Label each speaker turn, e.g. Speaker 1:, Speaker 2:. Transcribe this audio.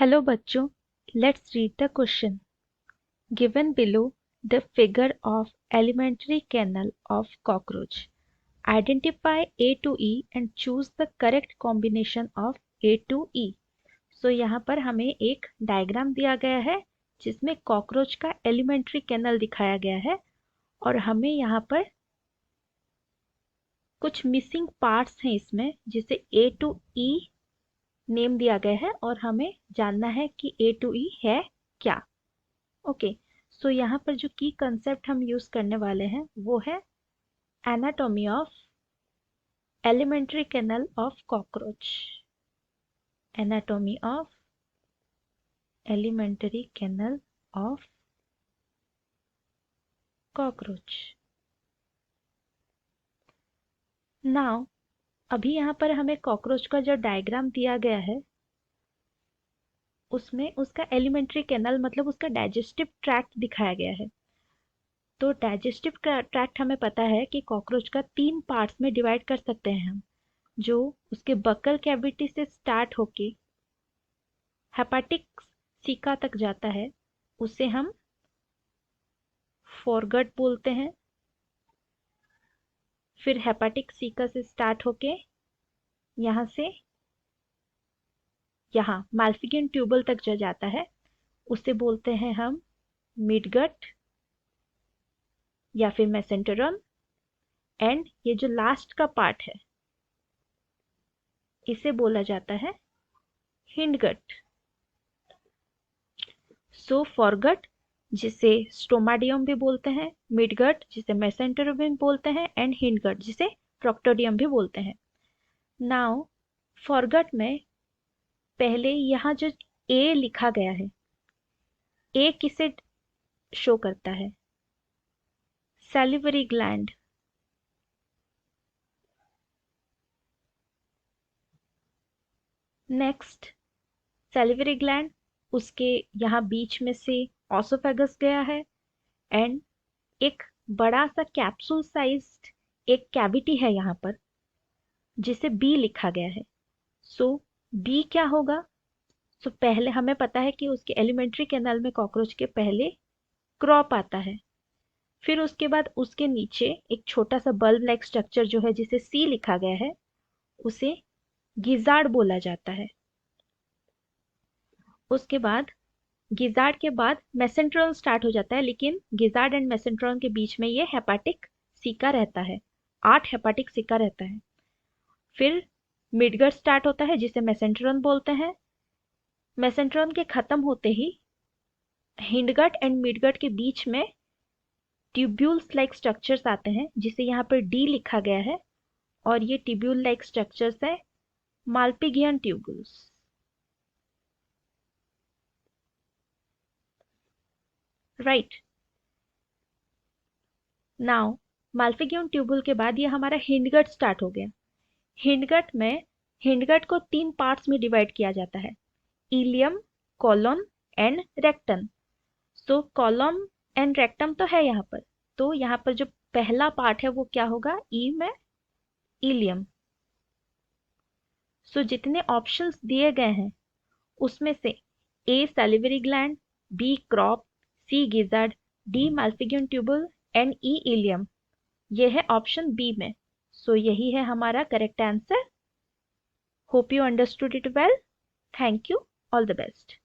Speaker 1: Hello बच्चों, let's read the question. Given below the figure of elementary kennel of cockroach. Identify A to E and choose the correct combination of A to E. So यहाँ पर हमें एक diagram दिया गया है जिसमें cockroach का एलिमेंट्री कैनल दिखाया गया है और हमें यहाँ पर कुछ मिसिंग पार्ट्स हैं इसमें जिसे A to E नेम दिया गया है और हमें जानना है कि A to E है क्या। ओके, सो यहाँ पर जो की कंसेप्ट हम यूज करने वाले हैं वो है anatomy of alimentary canal of cockroach. Anatomy of alimentary canal of cockroach. Now अभी यहाँ पर हमें कॉकरोच का जो डायग्राम दिया गया है उसमें उसका एलिमेंट्री कैनल मतलब उसका डाइजेस्टिव ट्रैक्ट दिखाया गया है। तो डाइजेस्टिव ट्रैक्ट हमें पता है कि कॉकरोच का 3 पार्ट्स में डिवाइड कर सकते हैं हम, जो उसके बकल कैविटी से स्टार्ट होके हेपाटिक सीका तक जाता है, उसे हम फोरगट बोलते हैं। फिर हेपाटिक सीका से स्टार्ट होके यहाँ से यहाँ माल्फिगियन ट्यूबल तक जो जाता है उसे बोलते हैं हम मिडगट या फिर मेसेंटेरम। एंड ये जो लास्ट का पार्ट है इसे बोला जाता है हिंडगट। सो फॉरगट जिसे स्टोमाडियम भी बोलते हैं, मिडगट जिसे मेसेंटेरम भी बोलते हैं एंड हिंडगट जिसे प्रोक्टोडियम भी बोलते हैं। नाउ फॉरगट में पहले यहाँ जो ए लिखा गया है, ए किसे शो करता है? Salivary gland. Next salivary gland, उसके यहाँ बीच में से ऑसोफेगस गया है एंड एक बड़ा सा कैप्सूल साइज्ड एक कैविटी है यहाँ पर जिसे बी लिखा गया है। सो बी क्या होगा? सो पहले हमें पता है कि उसके एलिमेंट्री कैनल में कॉकरोच के पहले क्रॉप आता है, फिर उसके बाद उसके नीचे एक छोटा सा बल्ब लाइक स्ट्रक्चर जो है जिसे सी लिखा गया है उसे गिजार्ड बोला जाता है। उसके बाद गिजार्ड के बाद मेसेंट्रॉन स्टार्ट हो जाता है, लेकिन गिजार्ड एंड मेसेंट्रॉन के बीच में ये हेपाटिक सिका रहता है, 8 हेपाटिक सिका रहता है। फिर मिडगट स्टार्ट होता है जिसे मेसेंट्रॉन बोलते हैं। मेसेंट्रॉन के खत्म होते ही हिंडगट एंड मिडगट के बीच में ट्यूब्यूल्स लाइक स्ट्रक्चर्स आते हैं जिसे यहाँ पर डी लिखा गया है और ये ट्यूब्यूल लाइक स्ट्रक्चर्स है माल्पिगियन ट्यूब्यूल्स। राइट, नाउ माल्पिगियन ट्यूब्यूल के बाद ये हमारा हिंडगट स्टार्ट हो गया। हिंडगट को 3 पार्ट्स में डिवाइड किया जाता है, ileum, colon and rectum. So colon and rectum तो है यहाँ पर, तो यहाँ पर जो पहला पार्ट है वो क्या होगा? ई में इलियम। सो जितने ऑप्शंस दिए गए हैं उसमें से A salivary gland, B crop, C gizzard, D Malpighian tubule and E ileum, ये है ऑप्शन बी में। सो यही है हमारा correct answer. Hope you understood it well. Thank you, all the best.